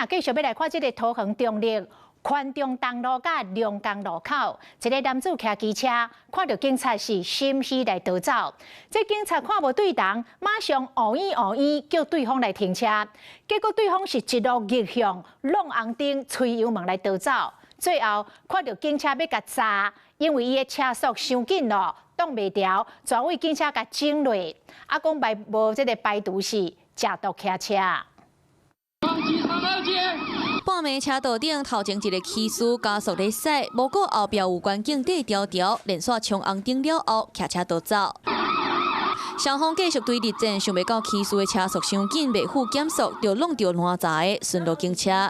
也继续要来看这个桃园中立宽中东路甲龙江路口，一个男子骑机车，看到警察是心虚来逃走。这警察看无对同，马上叫对方来停车，结果对方是一路逆向，弄红灯、吹油门来逃走。最后看到警车要甲抓，因为伊的车速伤紧咯，挡袂牢，全位警车甲整落。啊，讲无这个排毒是假毒骑车。 半暝车道顶头前一个骑士加速咧驶，无过后壁有关警底条条，连续冲红灯了后，骑车逃走。双方继续对立战，想袂到骑士的车速伤紧，未赴减速，就弄到烂查的顺路警车。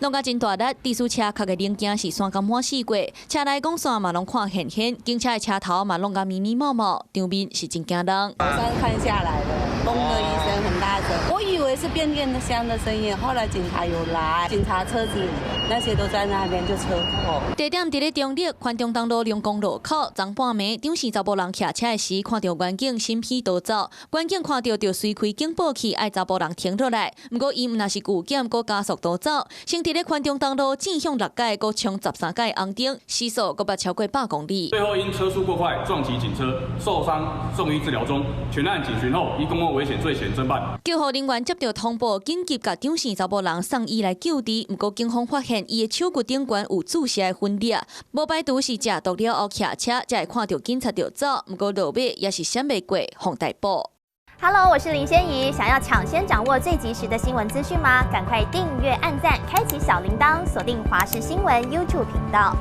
弄甲真大力，地鼠车壳的零件是山甘满四过，车内讲线嘛拢看现，警车的车头嘛弄甲密密麻麻，场面是真惊人。马上看下来了，咚的一声很大声，我以为是变电箱的声音，后来警察有来，警察车子那些都在那边就车祸。地点伫咧中立宽中东路龙江路口，昨半暝，当时查甫人骑车时看到员警审批逃走，员警看到就随开警报器，爱查甫人停落来。不过伊毋若是拒检，搁加速逃走，先伫咧宽中东路正向6界，搁冲13界红灯，时速搁捌超过100公里。最后因车速过快撞击警车，受伤送医治疗中。全案警询后，依公共危险罪嫌侦办。救护人员接到通报，紧急甲当时查甫人送医来救治。不过警方发现伊的手骨顶端有注射的分粒，无排除是食毒了后骑车，才会看到警察就走。不过落尾也是闪袂过，互逮捕。Hello， 我是林仙怡。想要抢先掌握最及时的新闻资讯吗？赶快订阅、按赞、开启小铃铛，锁定华视新闻 YouTube 频道。